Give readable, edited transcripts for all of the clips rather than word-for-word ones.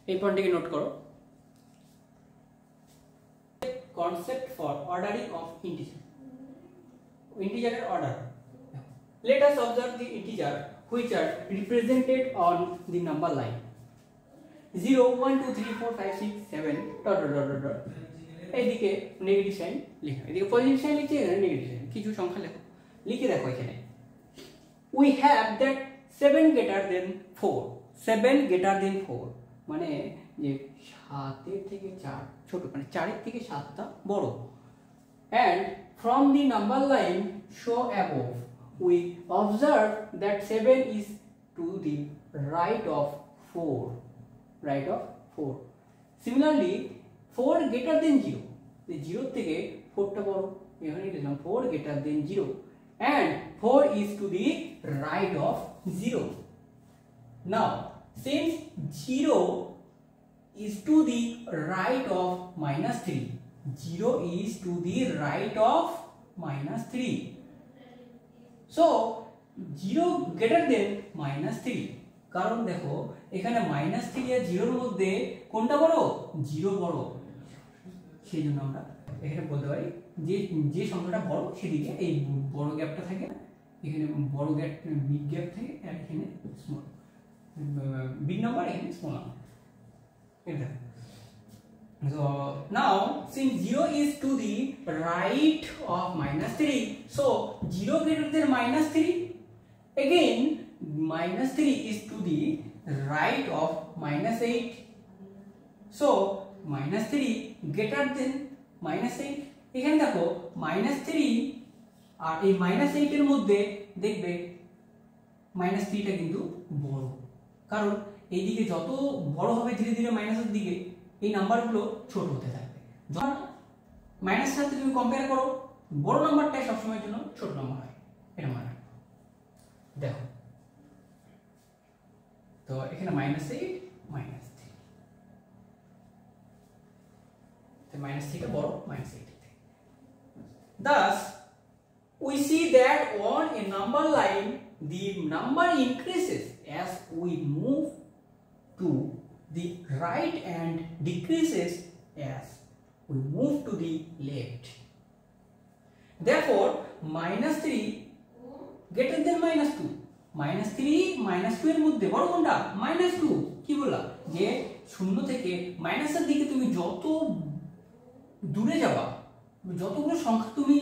এই পয়েন্টটিকে নোট করো। Concept for ordering of integer, ইন্টিজারের অর্ডার। Let us observe the integer which are represented on the number line 0 1 2 3 4 5 6 7 dot dot dot dot। এইদিকে negative sign লেখা, এদিকে পজিটিভ সাইন লিখছি, এখানে নেগেটিভ সাইন। কিছু সংখ্যা লেখো, লিখে দেখো এখানে we have that 7 greater than 4, 7 greater than 4 মানে যে 7 এর থেকে 4 ছোট, মানে 4 এর থেকে 7টা বড়। and from the number line show above we observe that 7 is to the right of 4, right of 4. Similarly 4 greater than 0, the 0 থেকে 4টা বড়, এখানে লিখলাম 4 greater than 0 and 4 is to the right of 0. Now since 0 is to the right of -3, 0 is to the right of -3, so 0 greater than -3, কারণ দেখো এখানে -3 আর 0 এর মধ্যে কোনটা বড়? 0 বড়। সেই জন্য আমরা এখানে বলতে পারি যে যে সংখ্যাটা বড় সেদিকে এই বড় গ্যাপটা থাকে, এখানে বড় গ্যাপ বিগ গ্যাপ থাকে, আর এখানে স্মল বিগ নাম্বার, এখানে স্মল নাম্বার। এটা so now since 0 is to the right of -3, so 0 greater than -3, again -3 is to the right of -8, so -3 greater than -8। এখানে দেখো -3 আর এই -8 এর মধ্যে দেখবে -3টা কিন্তু বড়, কারণ এইদিকে যত বড় হবে ধীরে ধীরে মাইনাসের দিকে এই নাম্বারগুলো ছোট হতে থাকবে। যখন মাইনাসের সাথে তুমি কম্পেয়ার করো, বড় নাম্বারটাই সবসময়ের জন্য ছোট নাম্বার হয়, এটা মনে রাখো। দেখো তো এখানে -8 -3, তো -3টা বড় -8 থেকে। Thus we see that on a number line the number increases as we move to the right and decreases as we move to the left. Therefore -3 greater than -2, -3 -2 এর মধ্যে বড় কোনটা? -2। কি বললাম যে শূন্য থেকে মাইনাসের দিকে তুমি যত দূরে যাবা, যতগুলো সংখ্যা তুমি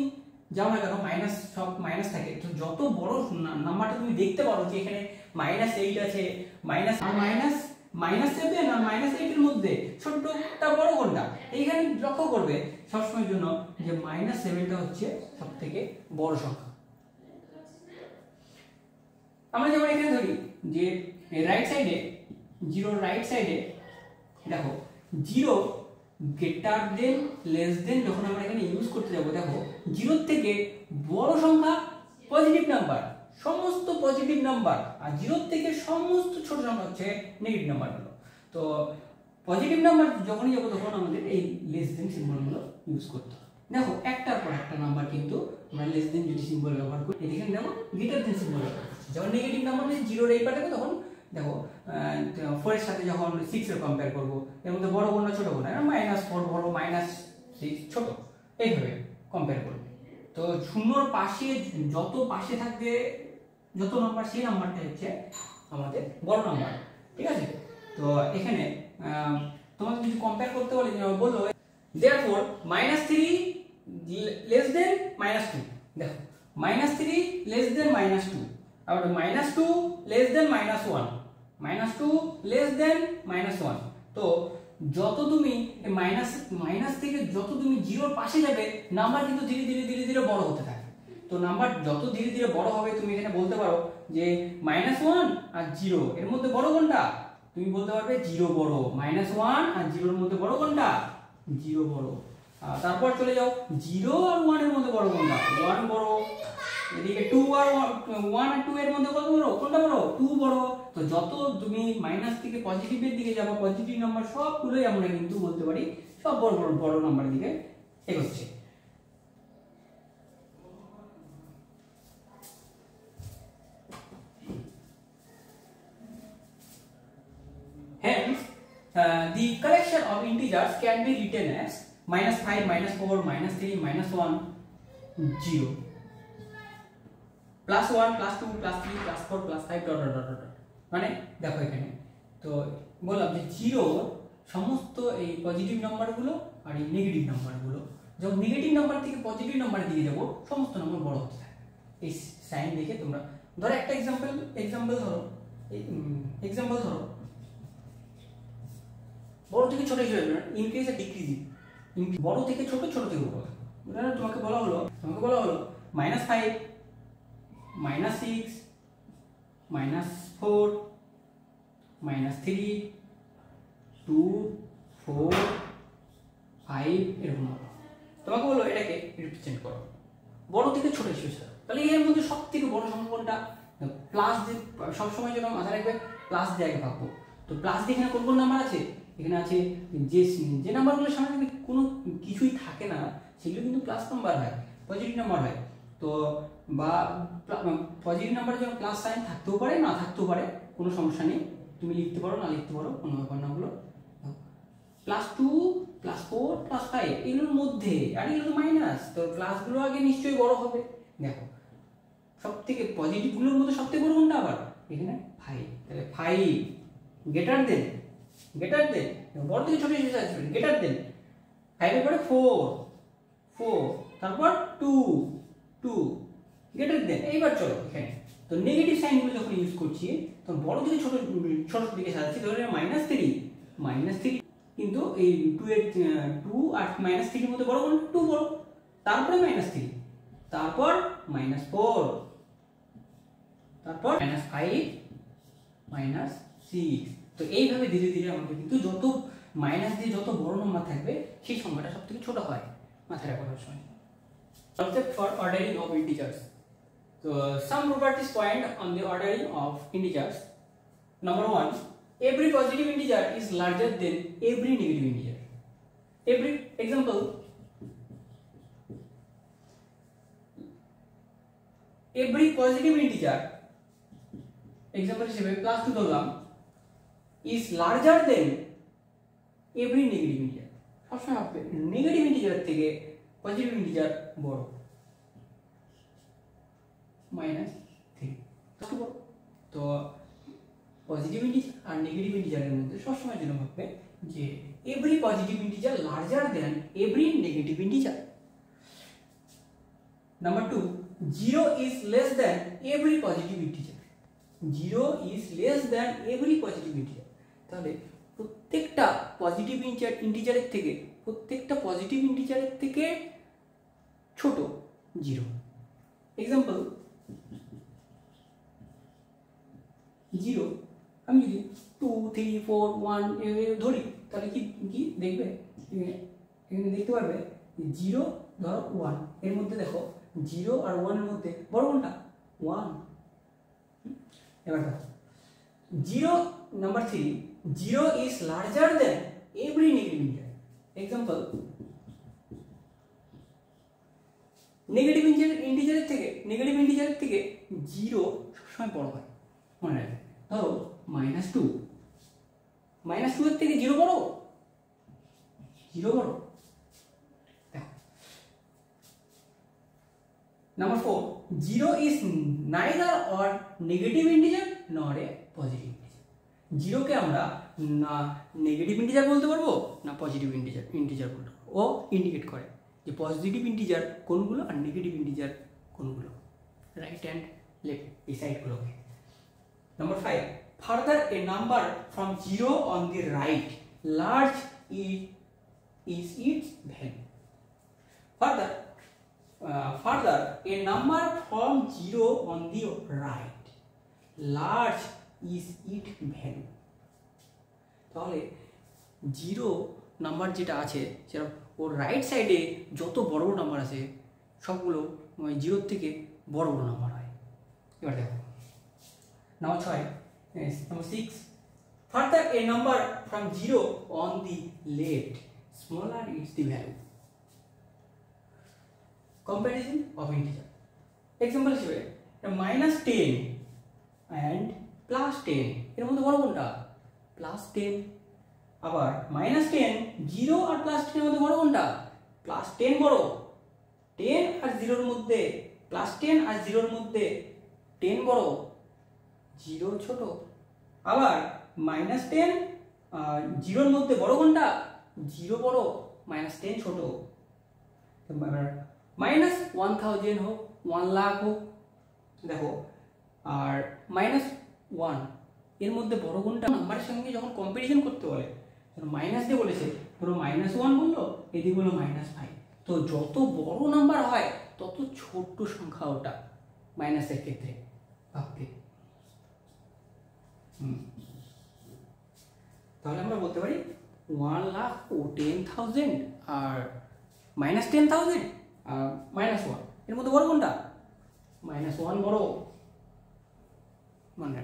যাও না কেন মাইনাস, সব মাইনাস থাকে, তো যত বড় নাম্বারটা তুমি দেখতে পারো যে এখানে -8 আছে, -7 আর -8 এর মধ্যে ছোটটা বড় কোনটা, এইখানে লক্ষ্য করবে সবসময়ের জন্য যে -7টা হচ্ছে সবথেকে বড় সংখ্যা। আমরা যেমন এখানে ধরি যে রাইট সাইডে 0 রাইট সাইডে দেখো 0 গ্রেটার দেন লেস দেন, যখন আমরা এখানে ইউজ করতে যাব দেখো 0 থেকে বড় সংখ্যা পজিটিভ নাম্বার, সমস্ত পজিটিভ নাম্বার, আর 0 থেকে সমস্ত ছোট সংখ্যা হচ্ছে নেগেটিভ নাম্বারগুলো। তো পজিটিভ নাম্বার যখনই যাবো তখন আমাদের এই লেস দেন সিম্বলগুলো ইউজ করতে হবে। দেখো একটার পর একটা নাম্বার কিন্তু আমরা লেস দেন যদি সিম্বল ব্যবহার করি, এখানে দেখো গ্রেটার দেন সিম্বল ব্যবহার করছি। যখন নেগেটিভ নাম্বার মানে 0 এর এই পারে তখন দেখো 4 এর সাথে যখন 6 এর কম্পেয়ার করব, এর মধ্যে বড় কোনটা ছোট কোনটা, -4 বড়, -6 ছোট, এইভাবে কম্পেয়ার করবে। তো শূন্যর পাশে যত পাশে থাকবে যত নাম্বার, সেই নাম্বারটা হচ্ছে আমাদের বড় নাম্বার, ঠিক আছে? তো এখানে তোমাকে যদি কম্পেয়ার করতে বললো therefore -3 less than -2, দেখো -3 less than -2, আবার -2 less than -1, -2 less than -1। তো যত তুমি মাইনাস থেকে যত তুমি 0 পাশে যাবে নাম্বার কিন্তু ধীরে ধীরে ধীরে ধীরে বড় হতে থাকে। তো নাম্বার যত ধীরে ধীরে বড় হবে তুমি এখানে বলতে পারো যে -1 আর 0 এর মধ্যে বড় কোনটা, তুমি বলতে পারবে 0 বড়। -1 আর 0 এর মধ্যে বড় কোনটা? 0 বড়। তারপর চলে যাও 0 আর 1 এর মধ্যে বড় কোনটা? 1 বড়। এদিকে 2 আর 1 আর 2 এর মধ্যে কত বড়? কোনটা বড়? 2 বড়। তো যত তুমি মাইনাস থেকে পজিটিভের দিকে যাবে, পজিটিভ নাম্বার সবগুলোই আমরা কিন্তু বলতে পারি সব বড় বড় বড় নাম্বারের দিকে এগোচ্ছে। Hence the collection of integers can be written as -5, -4, -3, -1, 0, +1, +2, +3, +4, +5 dot dot dot. মানে দেখো এখানে তো বললাম যে জিরো সমস্ত এই পজিটিভ নাম্বারগুলো আর এই নেগেটিভ নাম্বারগুলো, যখন নেগেটিভ নাম্বার থেকে পজিটিভ নাম্বারের দিকে যাব সমস্ত নাম্বার বড় হতে থাকে। এই সাইন দেখে তোমরা ধরো একটা এক্সাম্পল ধরো বড় থেকে ছোট হিসেবে ইনক্রিজ আর ডিক্রিজিং, বড় থেকে ছোট, ছোট থেকে বড়। তোমাকে বলা হলো -5, -6, -4, -3, 2, 4, 5 এরকম হলো। তোমাকে বলো এটাকে রিপ্রেজেন্ট করো বড় থেকে ছোট হিসেবে। তাহলে এর মধ্যে সব থেকে বড় সংখ্যা কোনটা? প্লাস দিয়ে সবসময় যেন মাথায় রাখবে, প্লাস দিয়ে আগে ভাববো। তো প্লাস দিয়ে এখানে কোন কোন নাম্বার আছে? এখানে আছে যে নাম্বারগুলোর সামনে কোনো কিছুই থাকে না সেগুলো কিন্তু প্লাস নাম্বার হয়, পজিটিভ নাম্বার হয়। তো বা পজিটিভ নাম্বার যেমন প্লাস সাইন থাকতেও পারে, না থাকতেও পারে, কোনো সমস্যা নেই, তুমি লিখতে পারো না লিখতে পারো, কোনো ব্যাপার না। হলো +2, +4, +5 এগুলোর মধ্যে, আর এগুলো তো মাইনাস, তো প্লাসগুলো আগে নিশ্চয়ই বড় হবে। দেখো সব থেকে পজিটিভ গুলোর মধ্যে সবথেকে বড় কোনটা? আবার এখানে 5, তাহলে 5 গ্রেটার দেন বড় থেকে ছোট হিসেবে আসবে, গ্রেটার দেন 5 এর পরে 4, তারপর 2 গ্রেটার দেন। এইবার চলো এখানে তো নেগেটিভ সাইনগুলো যখন ইউজ করছি তখন বড় থেকে ছোট দিকে সাজাচ্ছি। ধরো -3 কিন্তু এই 2 আর -3 এর মধ্যে বড় কোনটা? 2 বড়, তারপরে -3, তারপর -4, তারপর -5, -6। তো এইভাবে ধীরে ধীরে আমাদের কিন্তু যত মাইনাস দিয়ে যত বড় নাম্বার থাকবে সেই সংখ্যাটা সবথেকে ছোট হয়, মাথায় রাখো সবসময়। Concept for ordering of integers. So some properties point on the ordering of integers. Number 1, every positive integer is larger than every negative integer. Every example, every positive integer, example হিসেবে +2 ধরলাম, is larger than every negative integer. সবসময় হবে negative integer থেকে positive integer বড়, -3 বড়। তো positive integer আর negative ইন্টিজারের মধ্যে সবসময় যেন ভাববে যে every positive integer larger then every negative integer. Number 2, 0 is less than every positive integer. 0 is less than every positive integer. তাহলে প্রত্যেকটা পজিটিভ ইন্টিজারের থেকে ছোট 0। এক্সাম্পল 0 আমি যদি 2, 3, 4, 1 ধরি তাহলে কি দেখবে? এখানে দেখতে পারবে 0 ধরো 1, এর মধ্যে দেখো 0 আর 1 এর মধ্যে বড় কোনটা? 1। এবার দেখো 0 number 3, 0 is larger than every negative integer. Example, negative ইন্টিজারের থেকে 0 সবসময় বড় হয়, মনে রাখবে। ধরো -2 এর থেকে 0 বড়, 0 বড়। দেখো number 4, 0 is neither or negative integer nor a positive integer. 0 কে আমরা না নেগেটিভ ইন্টিজার বলতে পারবো না পজিটিভ ইন্টিজার বলতে পারবো। ও ইন্ডিকেট করে যে পজিটিভ ইন্টিজার কোনগুলো আর নেগেটিভ ইন্টিজার কোনগুলো, রাইট অ্যান্ড লেফট এই সাইডগুলোকে। Number 5, further a number from 0 on the right large is its value. Further a number from 0 on the right large is its value. তাহলে 0 number যেটা আছে সেটা ওর right সাইডে যত বড় বড় নাম্বার আছে সবগুলো 0 থেকে বড় বড় নাম্বার হয়। এবার দেখো number 6, further a number from 0 on the left smaller is the value. Comparison of integer. Example হিসেবে -10 and +10 এর মধ্যে বড় কোনটা? +10 আবার -10 0 আর +10 এর মধ্যে বড় কোনটা? +10 বড়। 10 আর 0 এর মধ্যে +10 আর 0 এর মধ্যে 10 বড়, 0 ছোট। আবার -10 আর 0 এর মধ্যে বড় কোনটা? 0 বড়, -10 ছোট। -1000 হোক, 1 লাখ হোক, দেখো, আর -1 এর মধ্যে বড় কোনটা? নাম্বারের সঙ্গে যখন কম্পারিজন করতে বলে, মাইনাস দিয়ে বলেছে, ধরো -1 বললো, এদিকে বললো -5, তো যত বড় নাম্বার হয় তত ছোট্ট সংখ্যা ওটা মাইনাসের ক্ষেত্রে ভাবতে। তাহলে আমরা বলতে পারি 1,10,000 আর -10,000 আর -1 এর মধ্যে বড় কোনটা? -1 বড়, মানে